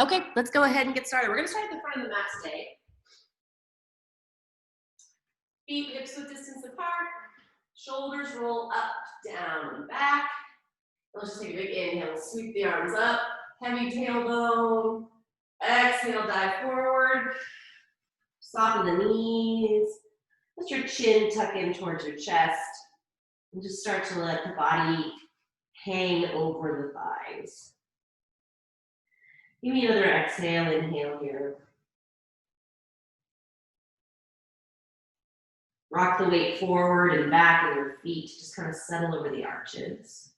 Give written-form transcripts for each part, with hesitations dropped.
Okay, let's go ahead and get started. We're gonna start at the front of the mat today. Feet hips width distance apart. Shoulders roll up, down, and back. Let's just take a big inhale. Sweep the arms up. Heavy tailbone. Exhale, dive forward. Soften the knees. Let your chin tuck in towards your chest. And just start to let the body hang over the thighs. Give me another exhale, inhale here. Rock the weight forward and back in your feet. Just kind of settle over the arches.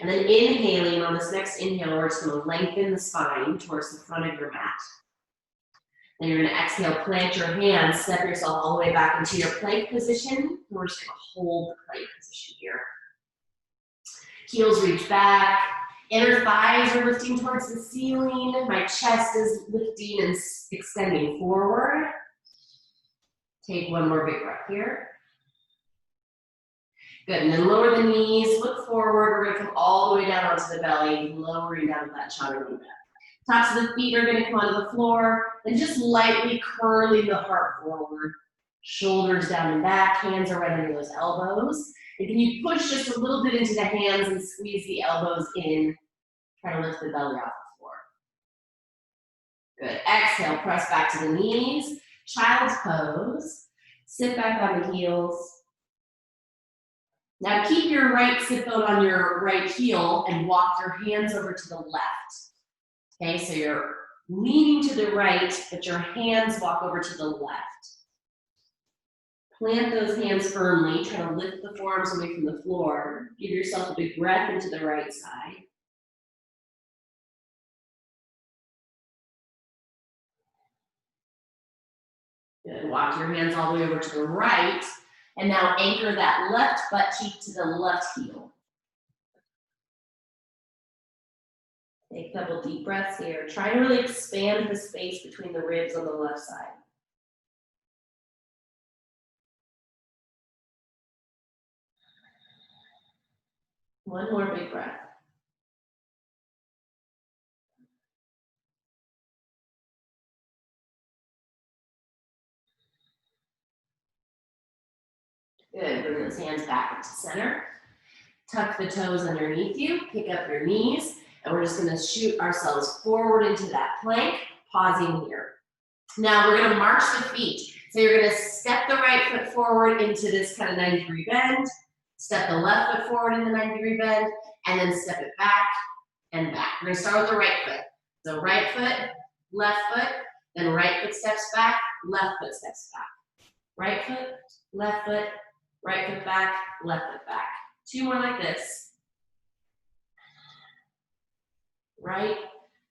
And then inhaling on this next inhale, we're just going to lengthen the spine towards the front of your mat. Then you're going to exhale, plant your hands, step yourself all the way back into your plank position. We're just going to hold the plank position here. Heels reach back. Inner thighs are lifting towards the ceiling. My chest is lifting and extending forward. Take one more big breath here. Good, and then lower the knees, look forward. We're gonna come all the way down onto the belly, lowering down to that chaturanga. Tops of the feet are gonna come onto the floor, and just lightly curling the heart forward. Shoulders down and back, hands are right under those elbows. And can you push just a little bit into the hands and squeeze the elbows in? Try to lift the belly off the floor. Good, exhale, press back to the knees. Child's pose. Sit back on the heels. Now keep your right sit bone on your right heel and walk your hands over to the left. Okay, so you're leaning to the right, but your hands walk over to the left. Plant those hands firmly. Try to lift the forearms away from the floor. Give yourself a big breath into the right side. Good. Walk your hands all the way over to the right. And now anchor that left butt cheek to the left heel. Take a couple deep breaths here. Try to really expand the space between the ribs on the left side. One more big breath. Good, bring those hands back up to center. Tuck the toes underneath you, pick up your knees, and we're just gonna shoot ourselves forward into that plank, pausing here. Now we're gonna march the feet. So you're gonna step the right foot forward into this kind of 90-degree bend, step the left foot forward in the 90-degree bend, and then step it back and back. We're gonna start with the right foot. So right foot, left foot, then right foot steps back, left foot steps back. Right foot, left foot, right foot back, left foot back. Two more like this. Right,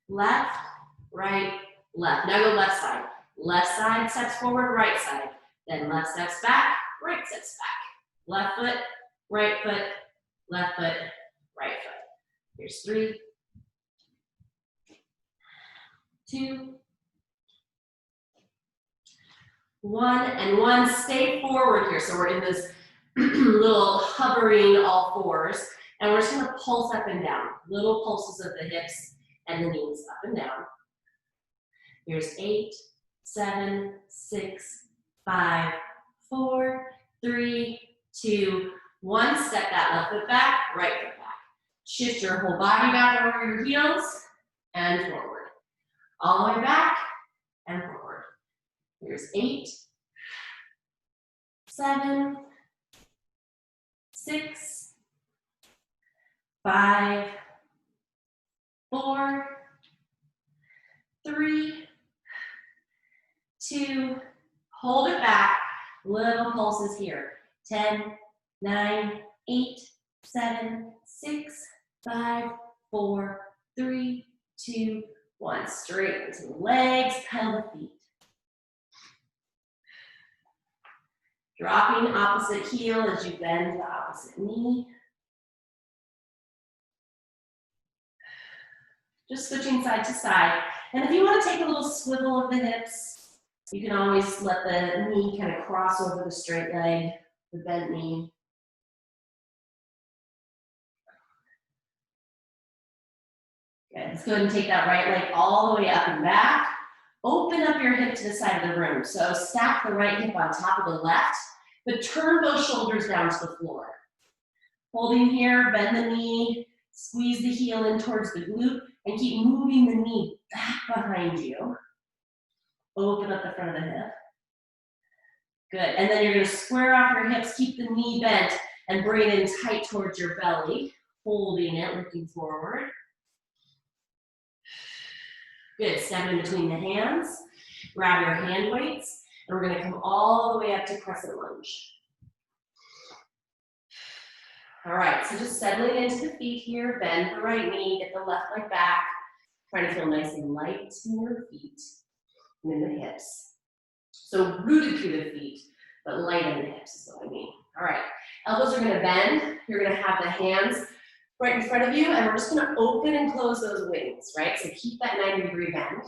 left, right, left. Now go left side. Left side steps forward, right side. Then left steps back, right steps back. Left foot, right foot, left foot, right foot. Here's 3, 2, 1, and 1. Stay forward here. So we're in this little hovering all fours, and we're just gonna pulse up and down. Little pulses of the hips and the knees up and down. Here's 8, 7, 6, 5, 4, 3, 2, 1. Step that left foot back, right foot back. Shift your whole body back over your heels and forward. All the way back and forward. Here's 8, 7, 6, 5, 4, 3, 2, hold it back. Little pulses here. 10, 9, 8, 7, 6, 5, 4, 3, 2, 1. Straight into the legs, pedal the feet. Dropping opposite heel as you bend the opposite knee. Just switching side to side. And if you want to take a little swivel of the hips, you can always let the knee kind of cross over the straight leg, the bent knee. Good. Let's go ahead and take that right leg all the way up and back. Open up your hip to the side of the room. So stack the right hip on top of the left, but turn those shoulders down to the floor. Holding here, bend the knee, squeeze the heel in towards the glute, and keep moving the knee back behind you. Open up the front of the hip. Good, and then you're gonna square off your hips, keep the knee bent, and bring it in tight towards your belly. Holding it, looking forward. Good, step in between the hands, grab your hand weights, and we're gonna come all the way up to crescent lunge. All right, so just settling into the feet here, bend the right knee, get the left leg back, trying to feel nice and light in your feet and in the hips. So rooted through the feet, but light in the hips is what I mean. All right, elbows are gonna bend. You're gonna have the hands right in front of you, and we're just gonna open and close those wings, right? So keep that 90-degree bend.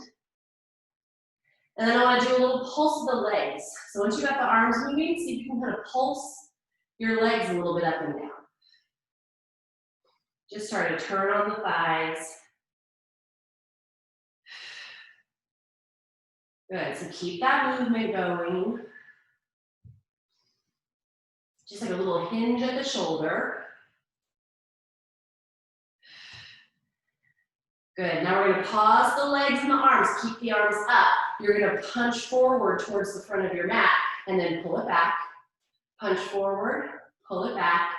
And then I wanna do a little pulse of the legs. So once you got the arms moving, see if you can kind of pulse your legs a little bit up and down. Just start to turn on the thighs. Good, so keep that movement going. Just like a little hinge at the shoulder. Good, now we're gonna pause the legs and the arms, keep the arms up. You're gonna punch forward towards the front of your mat and then pull it back. Punch forward, pull it back.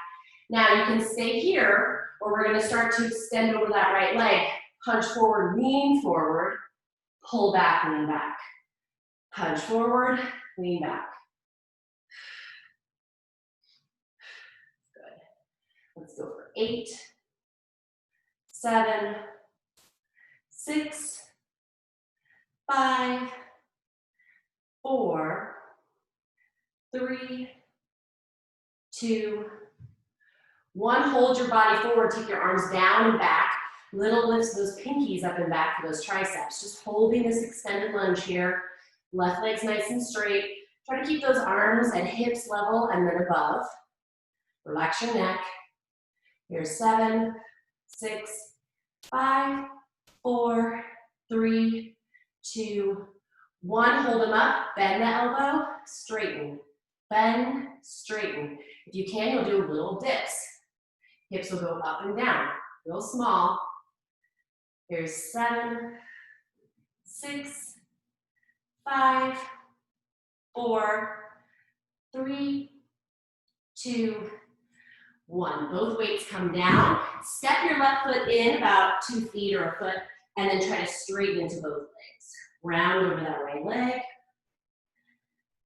Now you can stay here, or we're gonna start to extend over that right leg. Punch forward, lean forward, pull back, lean back. Punch forward, lean back. Good. Let's go for 8, 7, 6, 5, 4, 3, 2, 1. Hold your body forward, take your arms down and back. Little lifts those pinkies up and back for those triceps. Just holding this extended lunge here. Left leg's nice and straight. Try to keep those arms and hips level and then above. Relax your neck. Here's 7, 6, 5, 4, 3, 2, 1. Hold them up, bend the elbow, straighten. Bend, straighten. If you can, you'll do little dips. Hips will go up and down, real small. Here's 7, 6, 5, 4, 3, 2, 1. Both weights come down. Step your left foot in about 2 feet or a foot, and then try to straighten into both legs. Round over that right leg.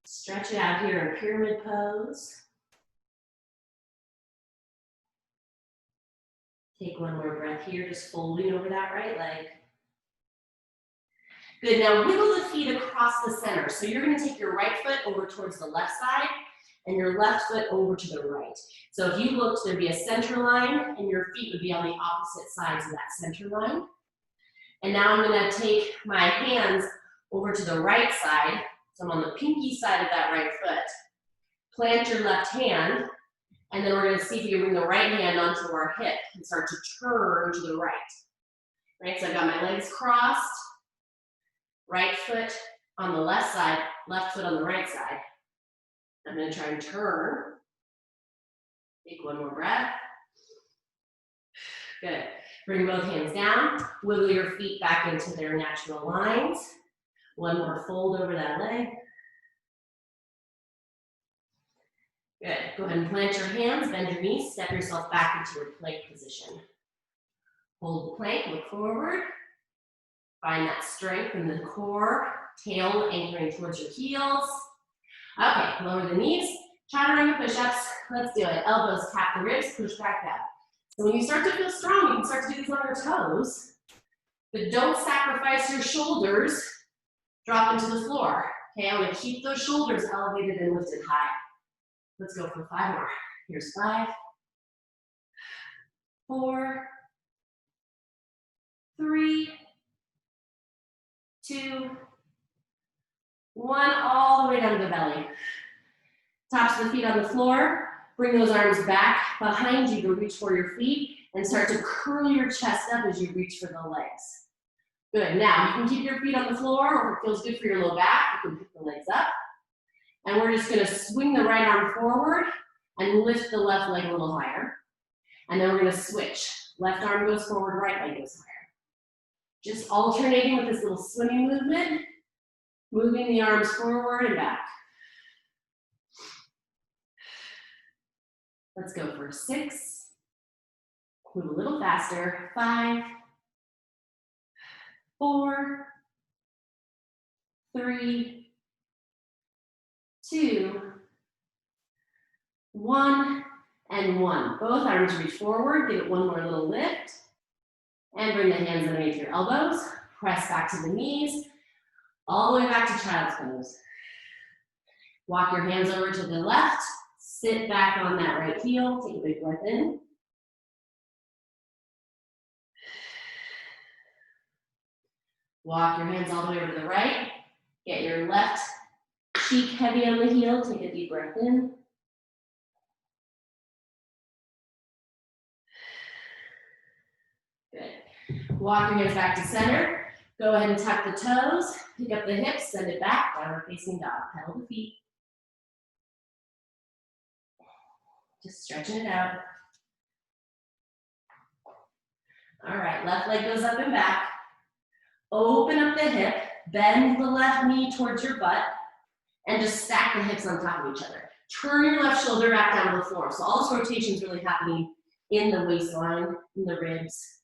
Stretch it out here in pyramid pose. Take one more breath here, just folding over that right leg. Good, now wiggle the feet across the center. So you're gonna take your right foot over towards the left side and your left foot over to the right. So if you looked, there'd be a center line and your feet would be on the opposite sides of that center line. And now I'm gonna take my hands over to the right side. So I'm on the pinky side of that right foot. Plant your left hand, and then we're gonna see if you bring the right hand onto our hip and start to turn to the right. Right, so I've got my legs crossed, right foot on the left side, left foot on the right side. I'm gonna try and turn. Take one more breath. Good. Bring both hands down, wiggle your feet back into their natural lines. One more fold over that leg. Good. Go ahead and plant your hands, bend your knees, step yourself back into your plank position. Hold the plank, look forward. Find that strength in the core, tail anchoring towards your heels. Okay, lower the knees, chaturanga push-ups. Let's do it. Elbows tap the ribs, push back up. So when you start to feel strong, you can start to do these on your toes, but don't sacrifice your shoulders. Drop into the floor. Okay, I'm gonna keep those shoulders elevated and lifted high. Let's go for 5 more. Here's 5, 4, 3, 2, 1, all the way down to the belly. Tops of the feet on the floor. Bring those arms back behind you to reach for your feet. And start to curl your chest up as you reach for the legs. Good, now you can keep your feet on the floor, or if it feels good for your low back, you can pick the legs up. And we're just gonna swing the right arm forward and lift the left leg a little higher. And then we're gonna switch. Left arm goes forward, right leg goes higher. Just alternating with this little swimming movement, moving the arms forward and back. Let's go for 6. Move a little faster. 5, 4, 3, 2, 1, and 1. Both arms reach forward. Give it one more little lift. And bring the hands underneath your elbows. Press back to the knees. All the way back to child's pose. Walk your hands over to the left. Sit back on that right heel. Take a big breath in. Walk your hands all the way over to the right. Get your left cheek heavy on the heel. Take a deep breath in. Good. Walk your hands back to center. Go ahead and tuck the toes. Pick up the hips. Send it back. Downward facing dog. Pedal the feet. Just stretching it out. All right, left leg goes up and back. Open up the hip, bend the left knee towards your butt, and just stack the hips on top of each other. Turn your left shoulder back down to the floor. So all this rotation is really happening in the waistline, in the ribs,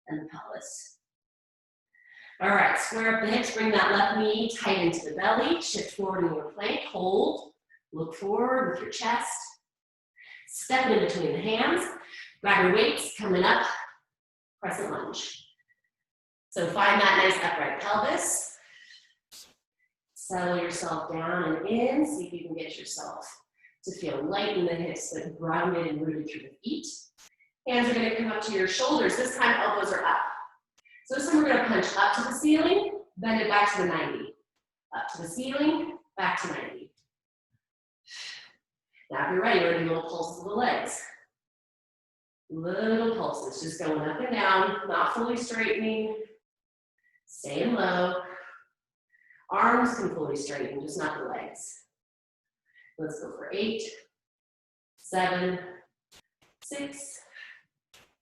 and the pelvis. All right, square up the hips, bring that left knee tight into the belly, shift forward in your plank, hold, look forward with your chest, step in between the hands, grab your weights, coming up, crescent lunge. So find that nice upright pelvis. Settle yourself down and in. See if you can get yourself to feel light in the hips, but grounded and rooted through the feet. Hands are going to come up to your shoulders. This time elbows are up. So this time we're going to punch up to the ceiling, bend it back to the 90. Up to the ceiling, back to 90. Now if you're ready, we're going to do little pulses of the legs. Little pulses, just going up and down, not fully straightening. Staying low. Arms can fully straighten, just not the legs. Let's go for 8, 7, 6,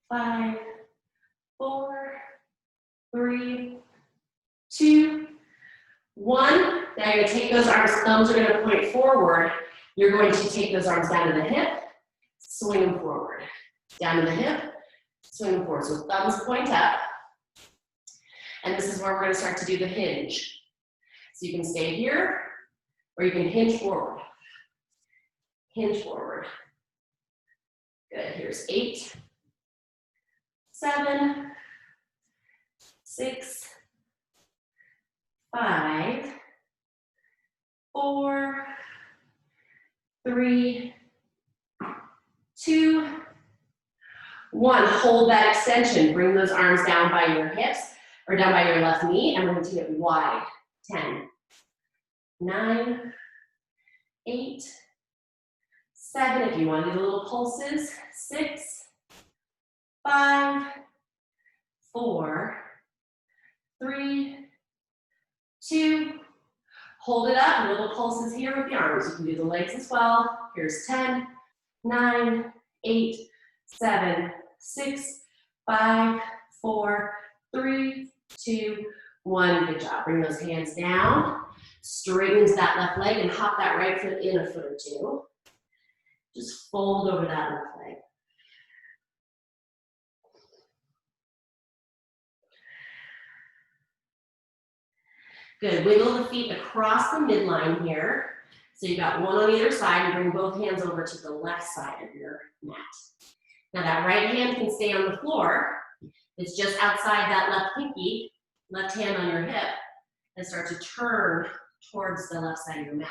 5, 4, 3, 2, 1. Now you're going to take those arms, thumbs are going to point forward. You're going to take those arms down to the hip, swing them forward. Down to the hip, swing them forward. So thumbs point up. And this is where we're going to start to do the hinge. So you can stay here, or you can hinge forward. Hinge forward. Good, here's 8, 7, 6, 5, 4, 3, 2, 1. Hold that extension. Bring those arms down by your hips, or down by your left knee, and we're going to take it wide. 10, 9, 8, 7. If you want to do the little pulses. 6, 5, 4, 3, 2. Hold it up. Little pulses here with the arms. You can do the legs as well. Here's 10, 9, 8, 7, 6, 5, 4, 3, 2, 1. Good job. Bring those hands down. Straighten into that left leg and hop that right foot in a foot or two. Just fold over that left leg. Good. Wiggle the feet across the midline here. So you got one on either side. You bring both hands over to the left side of your mat. Now that right hand can stay on the floor. It's just outside that left pinky, left hand on your hip, and start to turn towards the left side of your mat.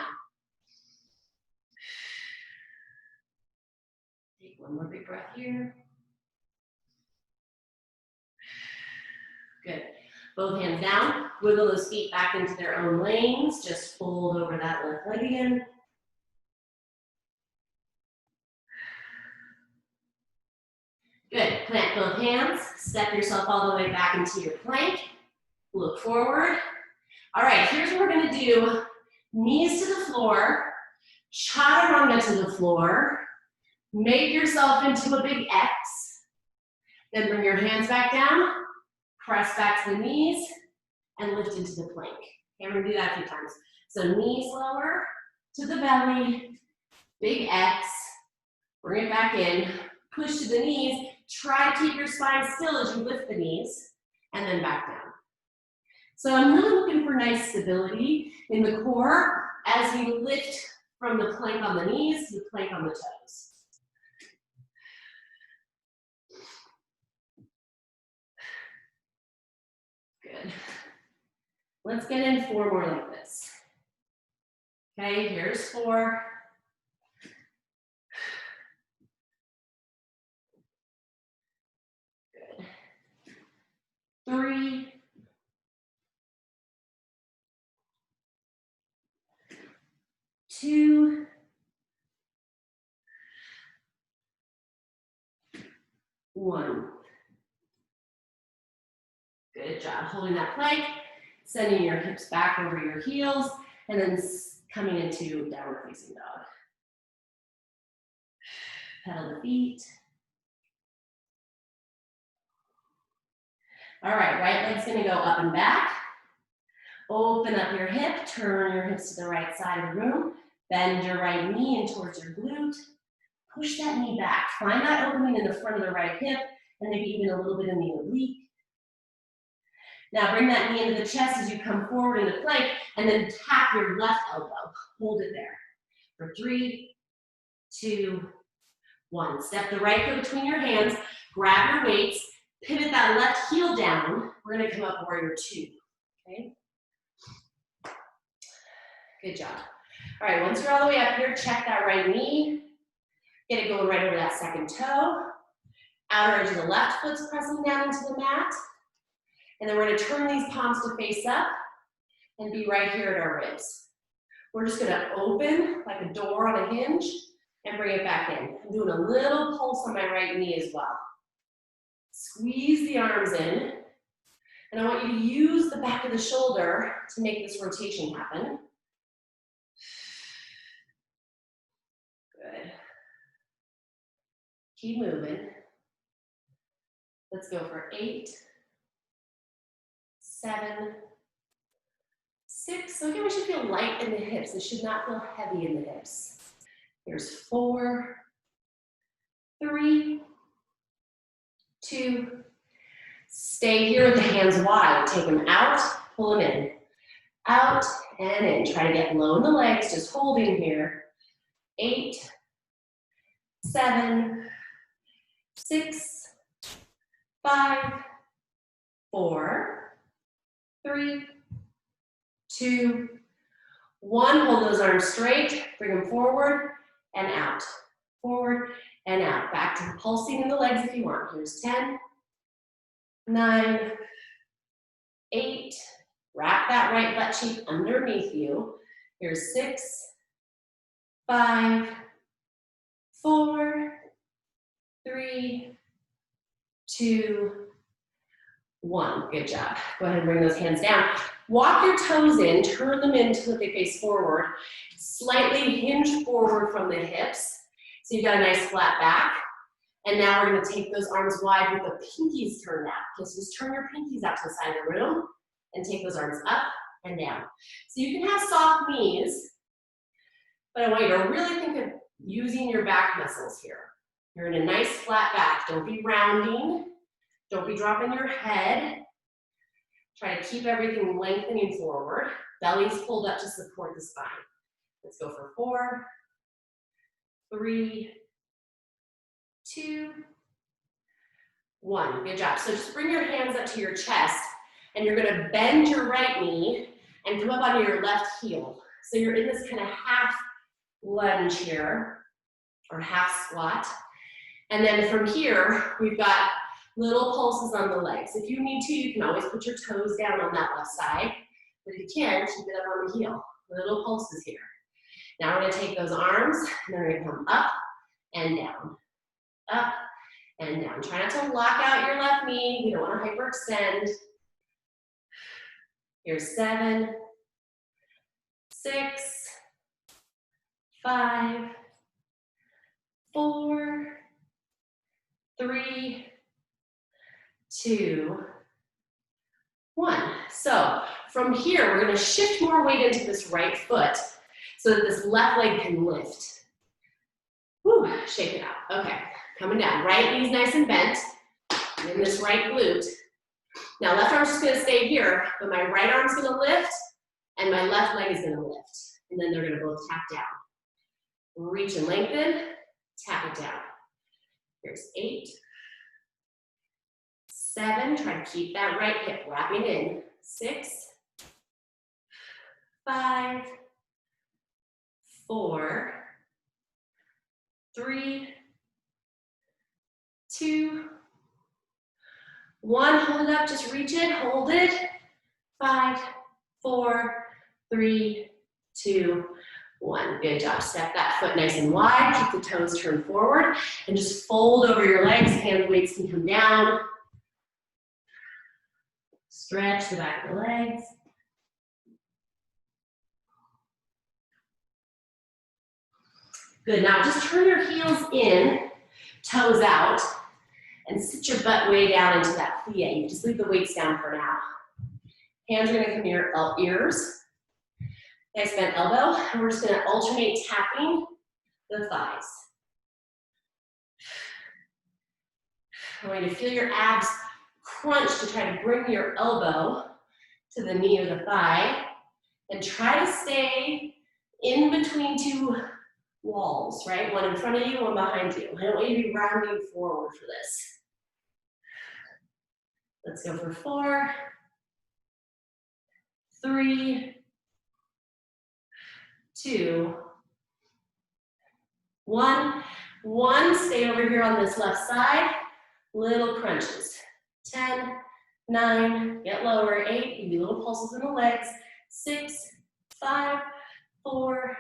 Take one more big breath here. Good. Both hands down. Wiggle those feet back into their own lanes. Just fold over that left leg again. Good, plant both hands, step yourself all the way back into your plank, look forward. All right, here's what we're gonna do. Knees to the floor, chaturanga to the floor, make yourself into a big X, then bring your hands back down, press back to the knees, and lift into the plank. Okay, we're gonna do that a few times. So knees lower to the belly, big X, bring it back in, push to the knees, try to keep your spine still as you lift the knees, and then back down. So I'm really looking for nice stability in the core as we lift from the plank on the knees to the plank on the toes. Good. Let's get in 4 more like this. Okay, here's 4. Good. 3. 2. 1. Good job holding that plank, sending your hips back over your heels, and then coming into downward facing dog. Pedal the feet. All right, right leg's gonna go up and back. Open up your hip, turn your hips to the right side of the room, bend your right knee in towards your glute, push that knee back. Find that opening in the front of the right hip, and maybe even a little bit in the oblique. Now bring that knee into the chest as you come forward in the plank, and then tap your left elbow. Hold it there for 3, 2, 1. Step the right foot between your hands, grab your weights, pivot that left heel down. We're gonna come up warrior 2, okay? Good job. All right, once you're all the way up here, check that right knee. Get it going right over that second toe. Outer edge of the left foot's pressing down into the mat. And then we're gonna turn these palms to face up and be right here at our ribs. We're just gonna open like a door on a hinge and bring it back in. I'm doing a little pulse on my right knee as well. Squeeze the arms in. And I want you to use the back of the shoulder to make this rotation happen. Good. Keep moving. Let's go for 8, 7, 6. So again, we should feel light in the hips. It should not feel heavy in the hips. Here's 4, 3, 2. Stay here with the hands wide. Take them out, pull them in. Out and in. Try to get low in the legs, just holding here. 8, 7, 6, 5, 4, 3, 2, 1. Hold those arms straight. Bring them forward and out. Forward and out. Back to pulsing in the legs if you want. Here's 10, 9, 8. Wrap that right butt cheek underneath you. Here's 6, 5, 4, 3, 2, 1. Good job. Go ahead and bring those hands down. Walk your toes in, turn them in so that they face forward. Slightly hinge forward from the hips. So you've got a nice flat back. And now we're gonna take those arms wide with the pinkies turned out. Okay, so just turn your pinkies out to the side of the room and take those arms up and down. So you can have soft knees, but I want you to really think of using your back muscles here. You're in a nice flat back. Don't be rounding. Don't be dropping your head. Try to keep everything lengthening forward. Belly's pulled up to support the spine. Let's go for 4, 3, 2, 1. Good job. So just bring your hands up to your chest, and you're gonna bend your right knee and come up onto your left heel. So you're in this kind of half lunge here, or half squat. And then from here, we've got little pulses on the legs. If you need to, you can always put your toes down on that left side. But if you can't, keep it up on the heel. Little pulses here. Now we're gonna take those arms, and they're gonna come up and down. Up and down. Try not to lock out your left knee. You don't want to hyperextend. Here's 7, 6, 5, 4, 3, 2, 1. So from here, we're going to shift more weight into this right foot so that this left leg can lift. Whew, shake it out. Okay, coming down. Right knee's nice and bent. And then this right glute. Now left arm's just going to stay here, but my right arm's going to lift, and my left leg is going to lift. And then they're going to both tap down. Reach and lengthen, tap it down. Here's 8, 7, try to keep that right hip wrapping in. 6, 5, 4, 3, 2, 1. Hold it up, just reach it, hold it. 5, 4, 3, 2, 1. Good job. Step that foot nice and wide. Keep the toes turned forward and just fold over your legs. Hand weights can come down. Stretch the back of the legs. Good. Now just turn your heels in, toes out, and sit your butt way down into that plie. You just leave the weights down for now. Hands are going to come near ears. Nice bent elbow, and we're just going to alternate tapping the thighs. I want you to feel your abs crunch to try to bring your elbow to the knee or the thigh, and try to stay in between two walls, right? One in front of you, one behind you. I don't want you to be rounding forward for this. Let's go for 4, 3, 2, 1. 1, stay over here on this left side. Little crunches. 10, 9, get lower. 8, give you little pulses in the legs. 6, 5, 4,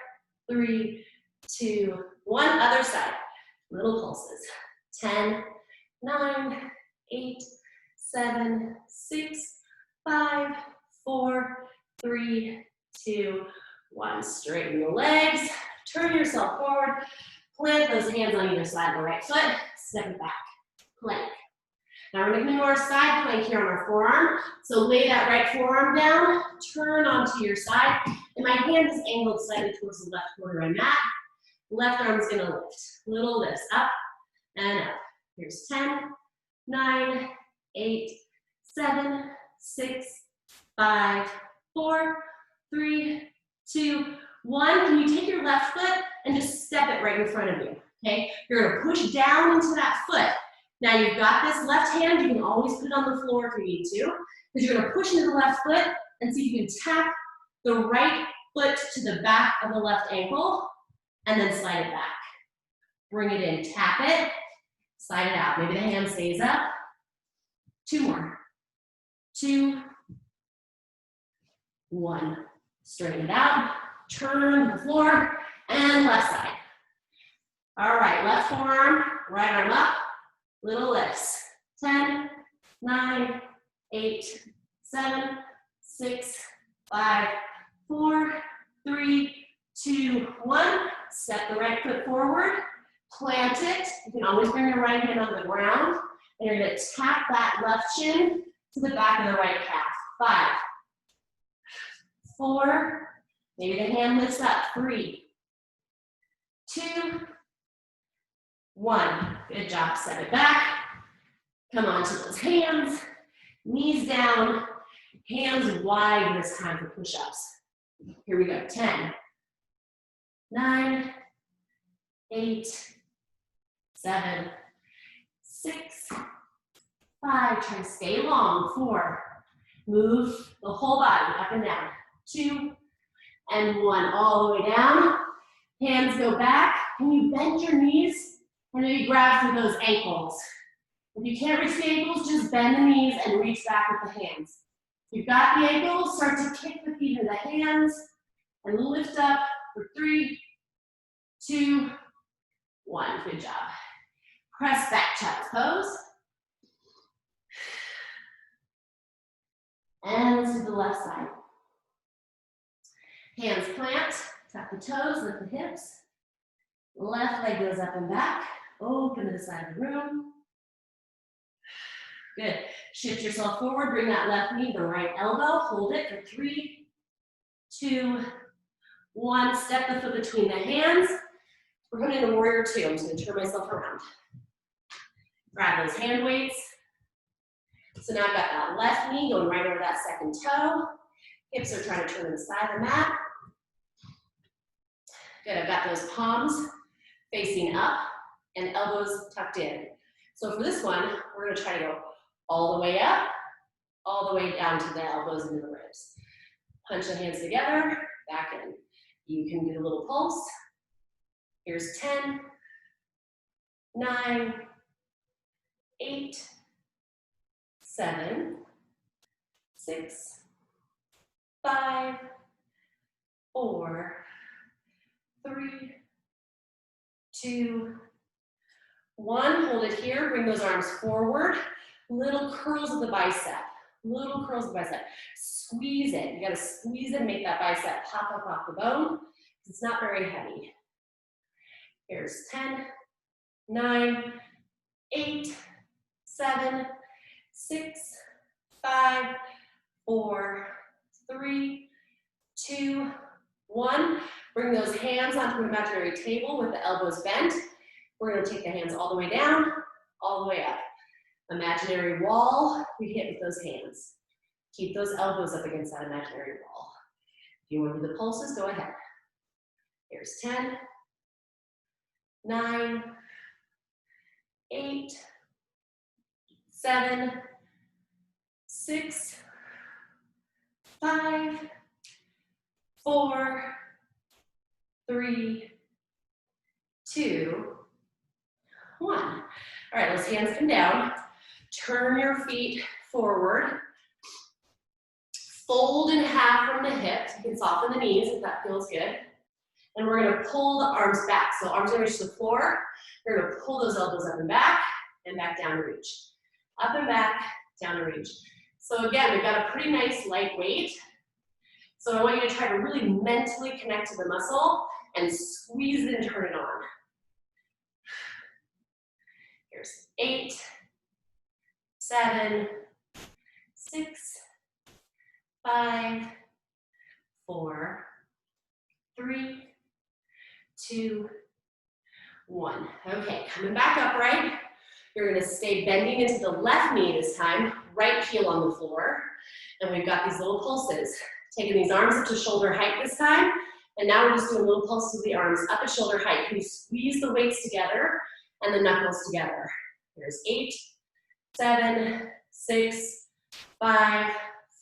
3, 2, 1. Other side. Little pulses. 10, 9, 8, 7, 6, 5, 4, 3, 2, 1. Straighten the legs. Turn yourself forward. Plant those hands on either side of the right foot. Step it back. Plank. Now we're going to do our side plank here on our forearm. So lay that right forearm down. Turn onto your side. And my hand is angled slightly towards the left corner of my mat. Left arm's going to lift. Little lifts. Up and up. Here's 10, 9, 8, 7, 6, 5, 4, 3, 2, 1. Can you take your left foot and just step it right in front of you? Okay? You're going to push down into that foot. Now you've got this left hand. You can always put it on the floor if you need to, because you're going to push into the left foot and see if you can tap the right foot to the back of the left ankle and then slide it back. Bring it in, tap it, slide it out. Maybe the hand stays up. 2 more. 2, 1. Straighten it out. Turn to the floor and left side. All right, left forearm, right arm up. Little lifts. 10, 9, 8, 7, 6, 5, 4, 3, 2, 1. Step the right foot forward. Plant it. You can always bring your right hand on the ground. And you're going to tap that left shin to the back of the right calf. 5, 4, maybe the hand lifts up. 3, 2, 1. Good job. Set it back. Come onto those hands. Knees down. Hands wide this time for push-ups. Here we go. 10, 9, 8, 7, 6, 5. Try to stay long. 4. Move the whole body up and down. 2 and 1. All the way down. Hands go back. Can you bend your knees? And maybe grab through those ankles. If you can't reach the ankles, just bend the knees and reach back with the hands. If you've got the ankles, start to kick the feet into the hands and lift up for 3, 2, 1. Good job. Press back, child's pose. And let's do the left side. Hands plant, tuck the toes, lift the hips. Left leg goes up and back. Open to the side of the room. Good. Shift yourself forward, bring that left knee to the right elbow. Hold it for 3, 2, 1. Step the foot between the hands. We're going into warrior 2. I'm just going to turn myself around. Grab those hand weights. So now I've got that left knee going right over that second toe. Hips are trying to turn to the side of the mat. Good, I've got those palms facing up and elbows tucked in. So for this one, we're gonna try to go all the way up, all the way down to the elbows into the ribs. Punch the hands together, back in. You can do a little pulse. Here's 10, 9, 8, 7, 6, 5, 4, 3, 2, 1. Hold it here. Bring those arms forward. Little curls of the bicep. Little curls of the bicep. Squeeze it. You got to squeeze it, make that bicep pop up off the bone. It's not very heavy. Here's 10, 9, 8, 7, 6, 5, 4, 3, 2, 1. Bring those hands onto an imaginary table with the elbows bent. We're going to take the hands all the way down, all the way up. Imaginary wall, we hit with those hands. Keep those elbows up against that imaginary wall. If you want to do the pulses, go ahead. Here's 10, 9, 8, 7, 6, 5, 4, 3, 2, 1. All right, those hands come down. Turn your feet forward. Fold in half from the hips. You can soften the knees if that feels good. And we're gonna pull the arms back. So arms are gonna reach the floor. We're gonna pull those elbows up and back down to reach. Up and back, down to reach. So again, we've got a pretty nice light weight. So I want you to try to really mentally connect to the muscle and squeeze it and turn it on. Here's 8, 7, 6, 5, 4, 3, 2, 1. Okay, coming back upright. You're gonna stay bending into the left knee this time, right heel on the floor. And we've got these little pulses. Taking these arms up to shoulder height this time. And now we're just doing little pulses with the arms up at shoulder height. Can you squeeze the weights together and the knuckles together? Here's 8, 7, 6, 5,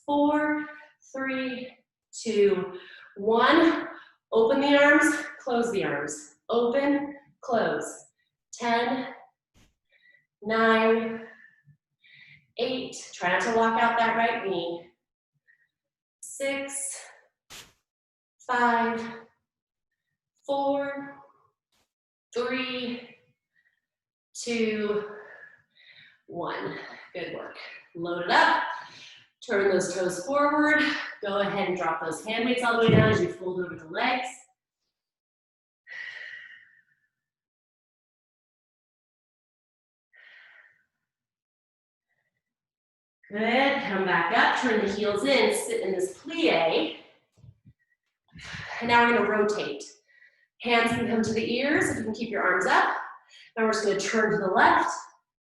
4, 3, 2, 1. Open the arms, close the arms. Open, close. 10, 9, 8. Try not to lock out that right knee. 6, 5, 4, 3, 2, 1. Good work. Load it up. Turn those toes forward. Go ahead and drop those hand weights all the way down as you fold over the legs. Good. Come back up. Turn the heels in. Sit in this plie. And now we're going to rotate. Hands can come to the ears if you can keep your arms up. Now we're just going to turn to the left,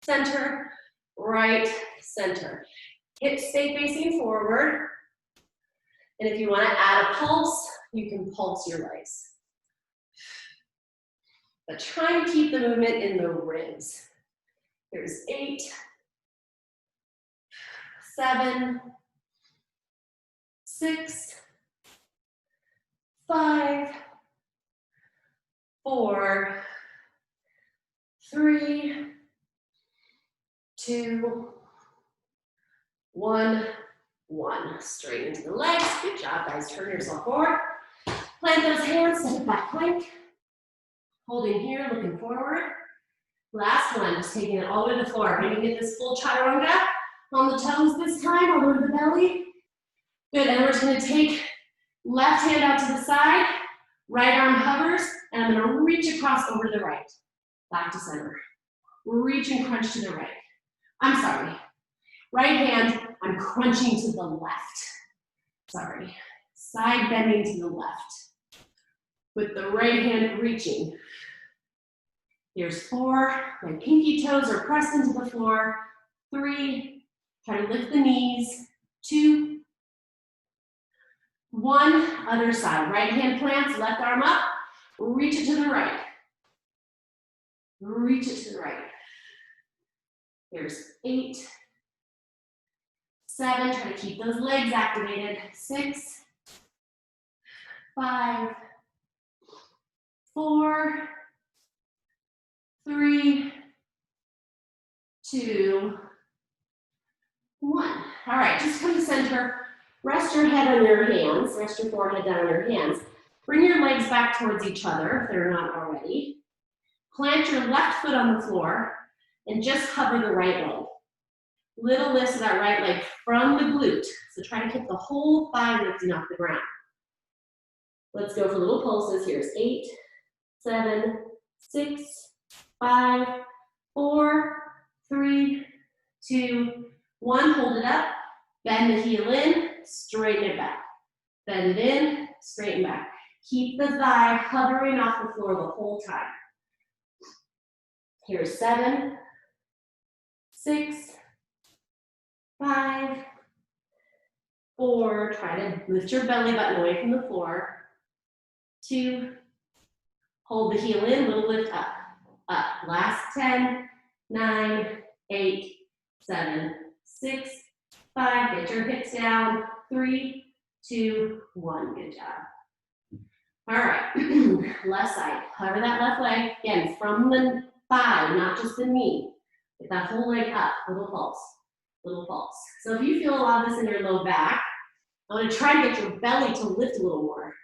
center, right, center. Hips stay facing forward. And if you want to add a pulse, you can pulse your legs. But try and keep the movement in the ribs. Here's 8, 7, 6, 5, 4, 3, 2, 1, 1. Straight into the legs. Good job, guys. Turn yourself forward. Plant those hands, step it back plank. Holding here, looking forward. Last one, just taking it all the way to the floor. Maybe get this full chaturanga on the toes this time, all the way to the belly. Good, and we're just gonna take left hand out to the side, right arm hovers, and I'm gonna reach across over to the right. Back to center. Reach and crunch to the right. I'm sorry. Right hand, I'm crunching to the left. Sorry. Side bending to the left. With the right hand reaching. Here's 4. My pinky toes are pressed into the floor. 3. Try to lift the knees. 2. 1. Other side. Right hand plants, left arm up. Reach it to the right. Reach it to the right. Here's 8. 7. Try to keep those legs activated. 6. 5. 4. 3, 2, 1. All right, just come to center. Rest your head on your hands. Rest your forehead down on your hands. Bring your legs back towards each other if they're not already. Plant your left foot on the floor and just hover the right leg. Little lift of that right leg from the glute. So try to keep the whole thigh lifting off the ground. Let's go for little pulses. Here's 8, 7, 6, 5, 4, 3, 2, 1. Hold it up. Bend the heel in, straighten it back. Bend it in, straighten back. Keep the thigh hovering off the floor the whole time. Here's 7, 6, 5, 4. Try to lift your belly button away from the floor. 2. Hold the heel in, little lift up. Up. Last 10, 9, 8, 7, 6, 5. Get your hips down. 3, 2, 1. Good job. All right. Left side. Hover that left leg. Again, from the thigh, not just the knee. Get that whole leg up. Little pulse. Little pulse. So if you feel a lot of this in your low back, I want to try to get your belly to lift a little more.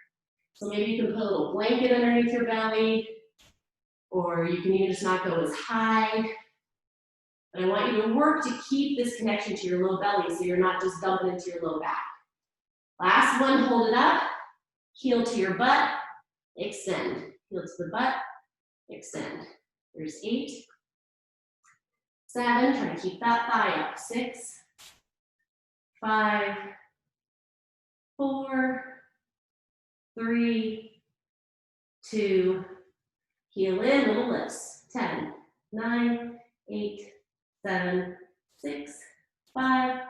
So maybe you can put a little blanket underneath your belly, or you can even just not go as high. But I want you to work to keep this connection to your low belly so you're not just dumping into your low back. Last one, hold it up. Heel to your butt, extend. Heel to the butt, extend. There's 8, 7, try to keep that thigh up. 6, 5, 4, 3, 2, heel in, little lifts. 10, 9, 8, 7, 6, 5,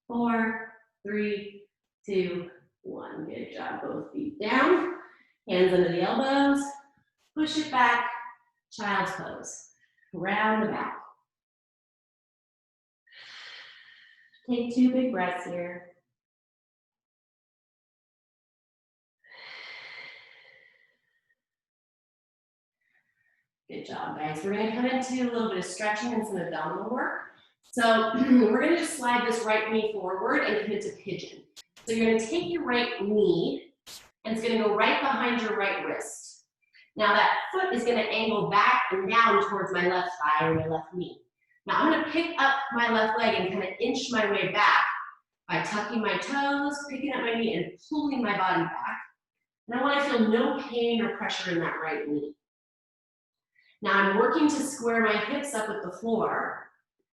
4, 3, 2, 1. Good job. Both feet down. Hands under the elbows. Push it back. Child's pose. Round the back. Take 2 big breaths here. Good job, guys. We're going to come into a little bit of stretching and some abdominal work. So we're going to just slide this right knee forward and come into pigeon. So you're going to take your right knee and it's going to go right behind your right wrist. Now that foot is going to angle back and down towards my left thigh or my left knee. Now I'm going to pick up my left leg and kind of inch my way back by tucking my toes, picking up my knee, and pulling my body back. And I want to feel no pain or pressure in that right knee. Now I'm working to square my hips up with the floor.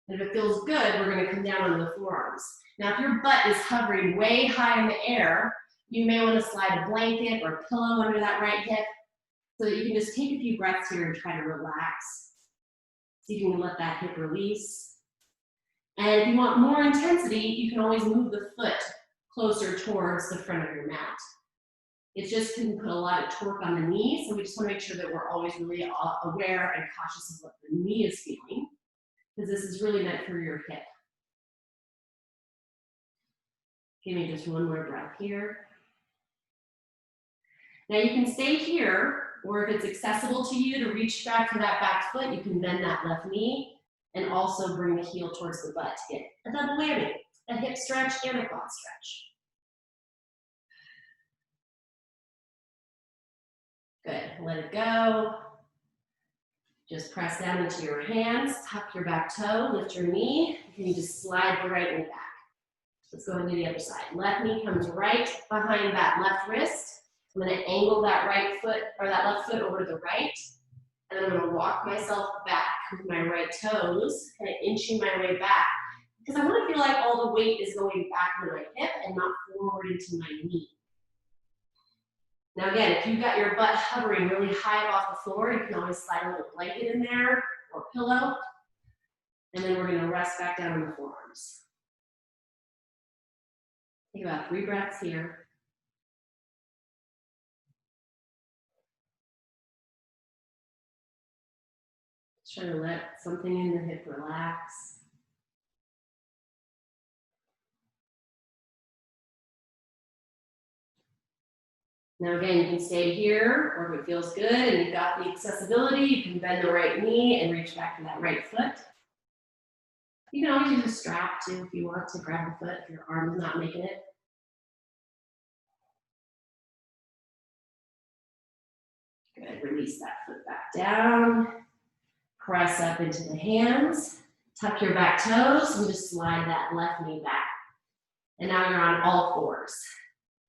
And if it feels good, we're going to come down on the forearms. Now if your butt is hovering way high in the air, you may want to slide a blanket or a pillow under that right hip so that you can just take a few breaths here and try to relax. See if you can let that hip release. And if you want more intensity, you can always move the foot closer towards the front of your mat. It just can put a lot of torque on the knee, so we just want to make sure that we're always really aware and cautious of what the knee is feeling, because this is really meant for your hip. Give me just one more breath here. Now you can stay here, or if it's accessible to you to reach back to that back foot, you can bend that left knee and also bring the heel towards the butt to get a double whammy, a hip stretch and a quad stretch. Good, let it go. Just press down into your hands, tuck your back toe, lift your knee, and you just slide the right knee back. Let's go ahead and do the other side. Left knee comes right behind that left wrist. I'm gonna angle that right foot, or that left foot over to the right, and then I'm gonna walk myself back with my right toes, kind of inching my way back, because I wanna feel like all the weight is going back into my hip and not forward into my knee. Now again, if you've got your butt hovering really high off the floor, you can always slide a little blanket in there or pillow. And then we're gonna rest back down on the forearms. Take about 3 breaths here. Just try to let something in the hip relax. Now again, you can stay here, or if it feels good and you've got the accessibility, you can bend the right knee and reach back to that right foot. You can always use a strap too if you want to grab the foot if your arm's not making it. Good, release that foot back down. Press up into the hands. Tuck your back toes and just slide that left knee back. And now you're on all fours.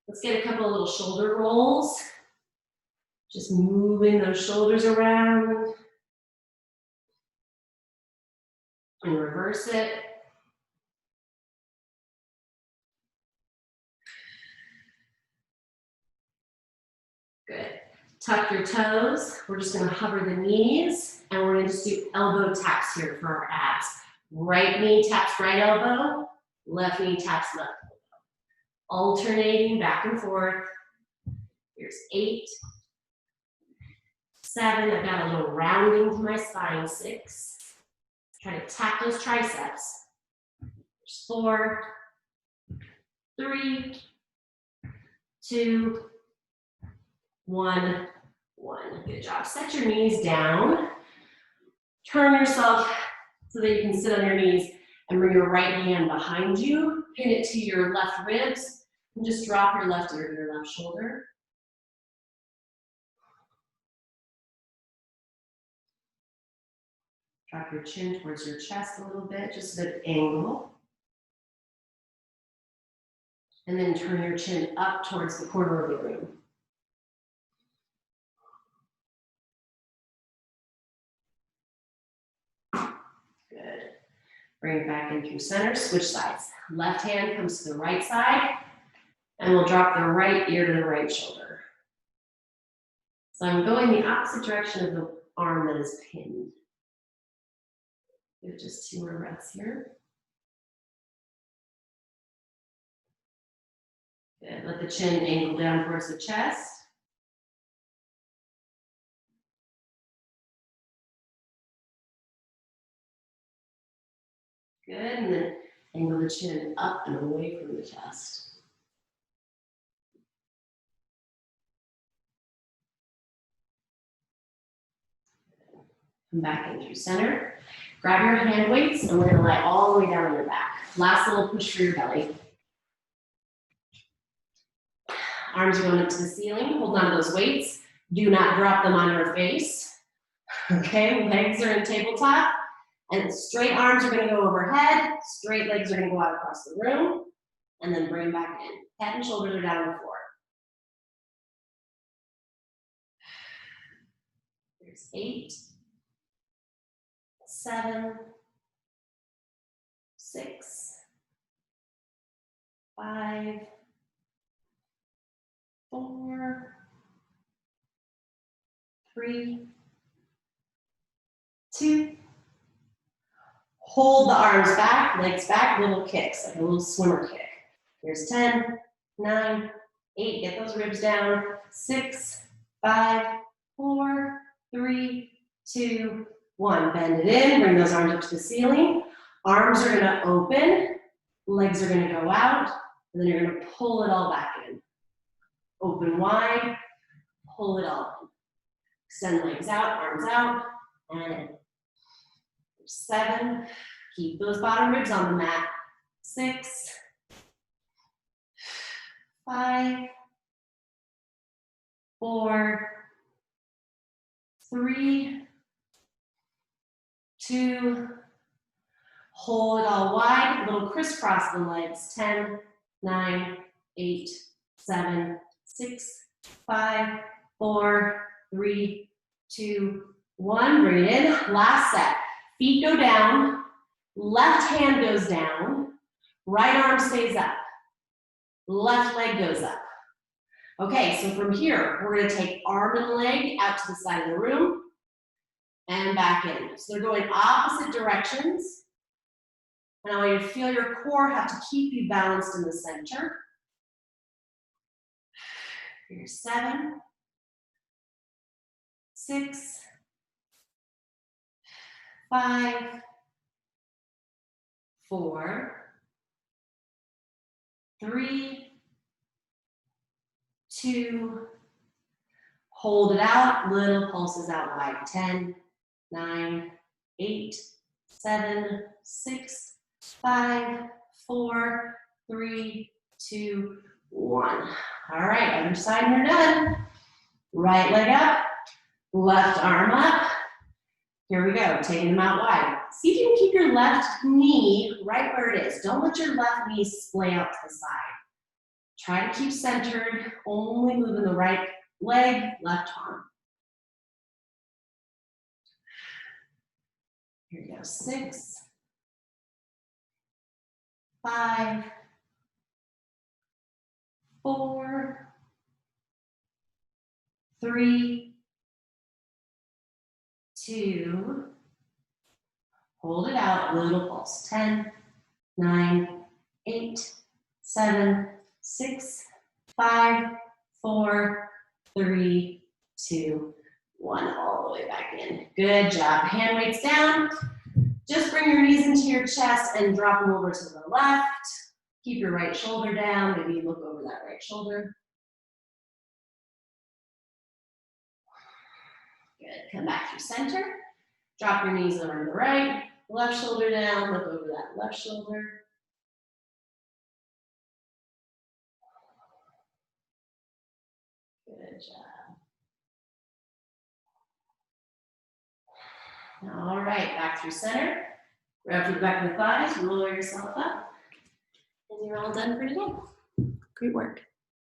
Let's get a couple of little shoulder rolls. Just moving those shoulders around. And reverse it. Good. Tuck your toes. We're just gonna hover the knees, and we're gonna just do elbow taps here for our abs. Right knee taps right elbow, left knee taps left elbow. Alternating back and forth. Here's 8, 7, I've got a little rounding to my spine, 6. Try to tap those triceps. There's 4, 3, 2, 1, 1. Good job. Set your knees down. Turn yourself so that you can sit on your knees and bring your right hand behind you. Pin it to your left ribs and just drop your left ear to your left shoulder. Drop your chin towards your chest a little bit, just at an angle. And then turn your chin up towards the corner of the room. Good. Bring it back in through center, switch sides. Left hand comes to the right side, and we'll drop the right ear to the right shoulder. So I'm going the opposite direction of the arm that is pinned. Give just 2 more breaths here. Good. Let the chin angle down towards the chest. Good, and then angle the chin up and away from the chest. Come back in through center. Grab your hand weights, and we're gonna lie all the way down on your back. Last little push for your belly. Arms are going up to the ceiling. Hold on to those weights. Do not drop them on your face. Okay, legs are in tabletop. And straight arms are gonna go overhead. Straight legs are gonna go out across the room. And then bring back in. Head and shoulders are down on the floor. There's 8, 7, 6, 5, 4, 3, 2. Hold the arms back, legs back, little kicks, like a little swimmer kick. Here's 10, 9, 8, get those ribs down. 6, 5, 4, 3, 2, 1. Bend it in, bring those arms up to the ceiling. Arms are gonna open, legs are gonna go out, and then you're gonna pull it all back in. Open wide, pull it all in. Extend legs out, arms out, and 7. Keep those bottom ribs on the mat. 6, 5, 4, 3, 2, hold it all wide, little crisscross the legs, 10, 9, 8, 7, 6, 5, 4, 3, 2, 1, bring it in, last set. Feet go down, left hand goes down, right arm stays up, left leg goes up. Okay, so from here, we're gonna take arm and leg out to the side of the room and back in. So they're going opposite directions. And I want you to feel your core have to keep you balanced in the center. Here's 7, 6, 5, 4, 3, 2, hold it out, little pulses out wide, 10, 9, 8, 7, 6, 5, 4, 3, 2, 1. All right, other side and you're done. Right leg up, left arm up. Here we go, taking them out wide. See if you can keep your left knee right where it is. Don't let your left knee splay out to the side. Try to keep centered, only moving the right leg, left arm. Here we go, 6, 5, 4, 3, 2, hold it out, little pulse, 10, 9, 8, 7, 6, 5, 4, 3, 2, 1, all the way back in. Good job. Hand weights down. Just bring your knees into your chest and drop them over to the left. Keep your right shoulder down. Maybe look over that right shoulder. Good. Come back to center. Drop your knees over to the right. Left shoulder down. Look over that left shoulder. Good job. All right, back through center. Grab through the back of the thighs, roll yourself up, and you're all done for today. Great work.